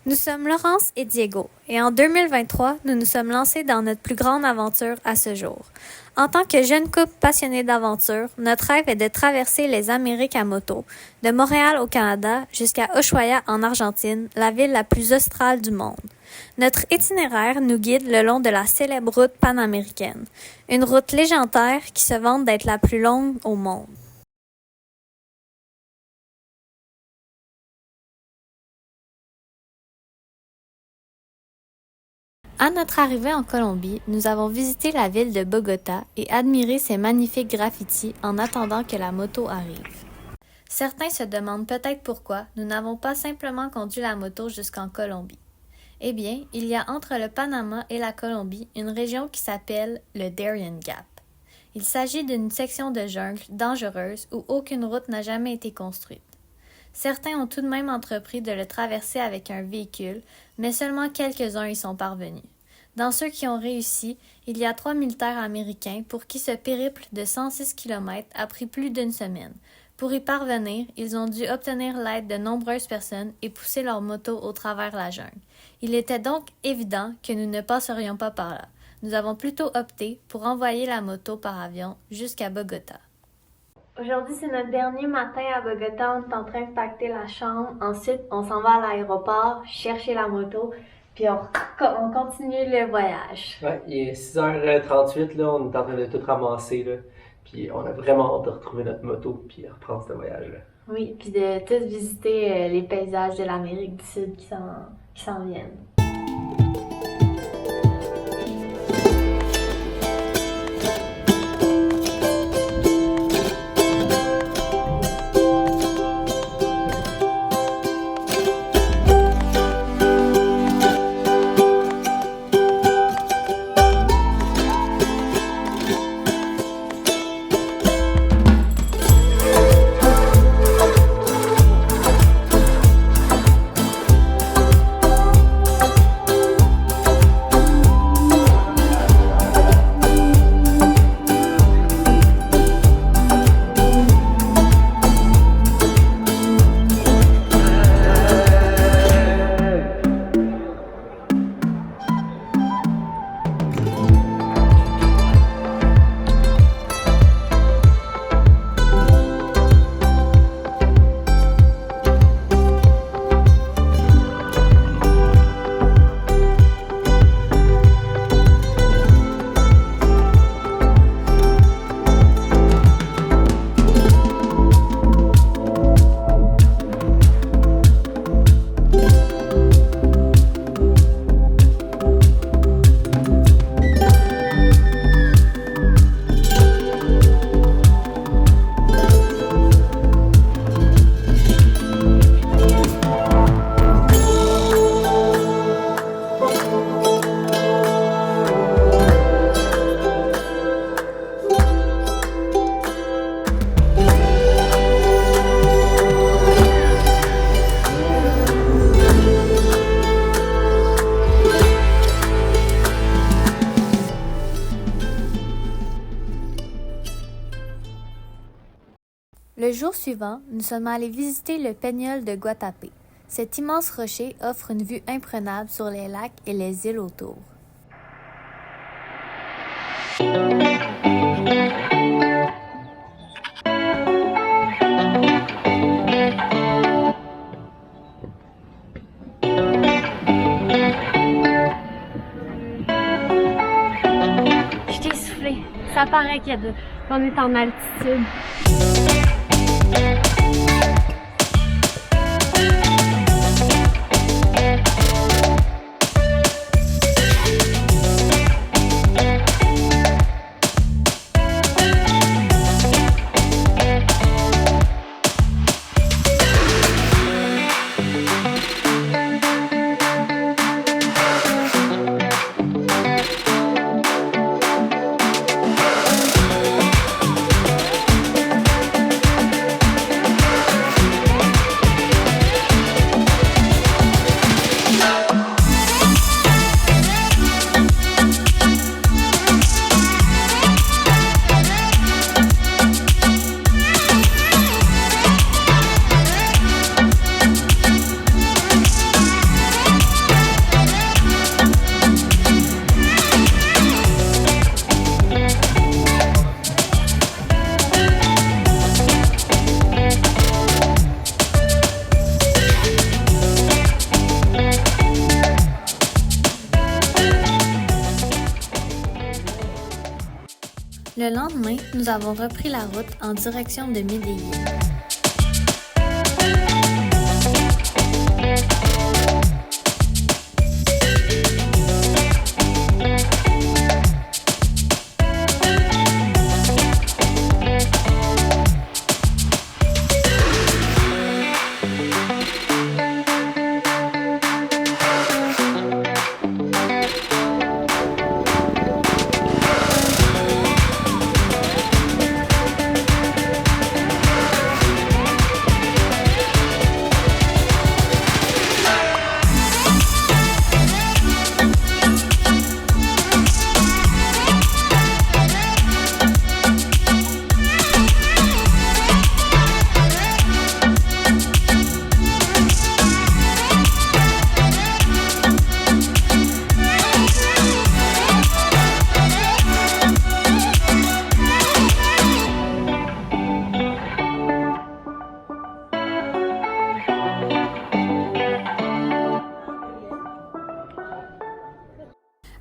Nous sommes Laurence et Diego, et en 2023, nous nous sommes lancés dans notre plus grande aventure à ce jour. En tant que jeune couple passionné d'aventure, notre rêve est de traverser les Amériques à moto, de Montréal au Canada jusqu'à Ushuaia en Argentine, la ville la plus australe du monde. Notre itinéraire nous guide le long de la célèbre route panaméricaine, une route légendaire qui se vante d'être la plus longue au monde. À notre arrivée en Colombie, nous avons visité la ville de Bogota et admiré ses magnifiques graffitis en attendant que la moto arrive. Certains se demandent peut-être pourquoi nous n'avons pas simplement conduit la moto jusqu'en Colombie. Eh bien, il y a entre le Panama et la Colombie une région qui s'appelle le Darien Gap. Il s'agit d'une section de jungle dangereuse où aucune route n'a jamais été construite. Certains ont tout de même entrepris de le traverser avec un véhicule, mais seulement quelques-uns y sont parvenus. Dans ceux qui ont réussi, il y a 3 militaires américains pour qui ce périple de 106 km a pris plus d'une semaine. Pour y parvenir, ils ont dû obtenir l'aide de nombreuses personnes et pousser leur moto au travers la jungle. Il était donc évident que nous ne passerions pas par là. Nous avons plutôt opté pour envoyer la moto par avion jusqu'à Bogota. Aujourd'hui, c'est notre dernier matin à Bogota. On est en train de pacter la chambre. Ensuite, on s'en va à l'aéroport, chercher la moto, puis on continue le voyage. Ouais, il est 6h38, là, on est en train de tout ramasser, là. Puis on a vraiment hâte de retrouver notre moto, puis reprendre ce voyage-là. Oui, puis de tous visiter les paysages de l'Amérique du Sud qui s'en viennent. Le jour suivant, nous sommes allés visiter le Peñol de Guatapé. Cet immense rocher offre une vue imprenable sur les lacs et les îles autour. Je t'ai soufflé. Ça paraît qu'on est en altitude. Le lendemain, nous avons repris la route en direction de Medellín.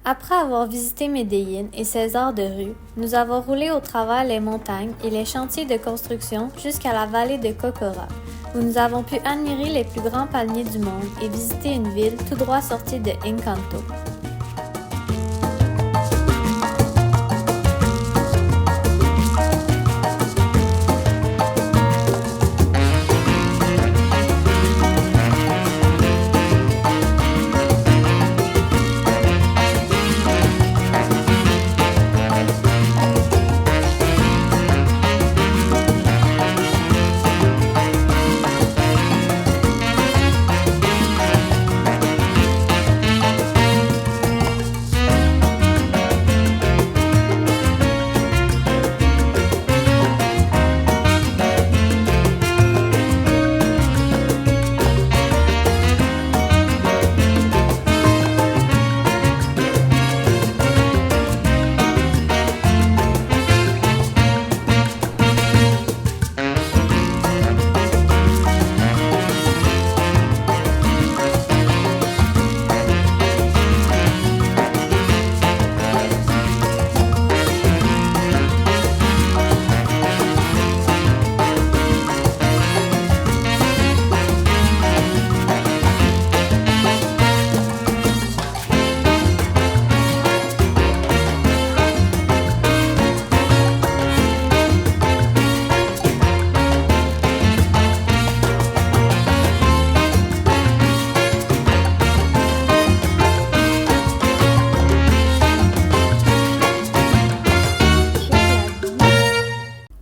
Après avoir visité Medellín et ses arts de rue, nous avons roulé au travers les montagnes et les chantiers de construction jusqu'à la vallée de Cocora, où nous avons pu admirer les plus grands palmiers du monde et visiter une ville tout droit sortie de Encanto.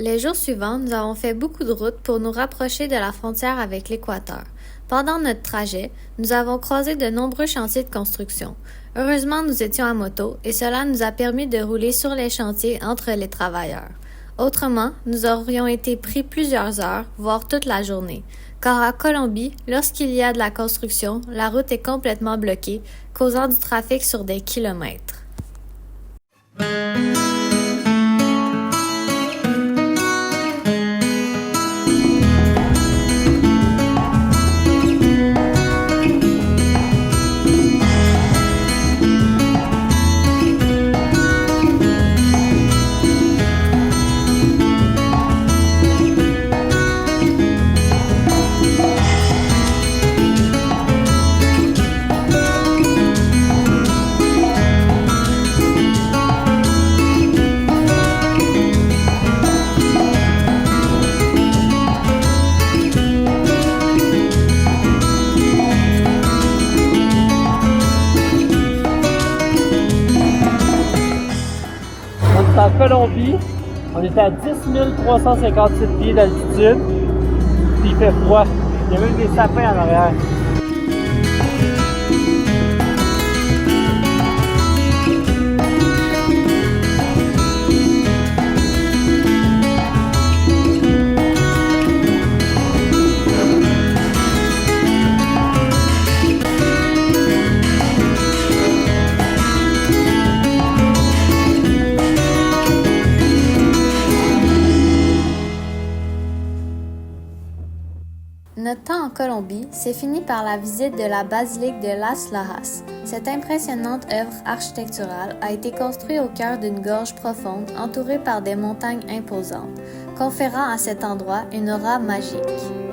Les jours suivants, nous avons fait beaucoup de routes pour nous rapprocher de la frontière avec l'Équateur. Pendant notre trajet, nous avons croisé de nombreux chantiers de construction. Heureusement, nous étions à moto et cela nous a permis de rouler sur les chantiers entre les travailleurs. Autrement, nous aurions été pris plusieurs heures, voire toute la journée. Car à Colombie, lorsqu'il y a de la construction, la route est complètement bloquée, causant du trafic sur des kilomètres. En Colombie, on est à 10 357 pieds d'altitude, puis il fait froid. Il y a même des sapins en arrière. Notre temps en Colombie, c'est fini par la visite de la basilique de Las Lajas. Cette impressionnante œuvre architecturale a été construite au cœur d'une gorge profonde entourée par des montagnes imposantes, conférant à cet endroit une aura magique.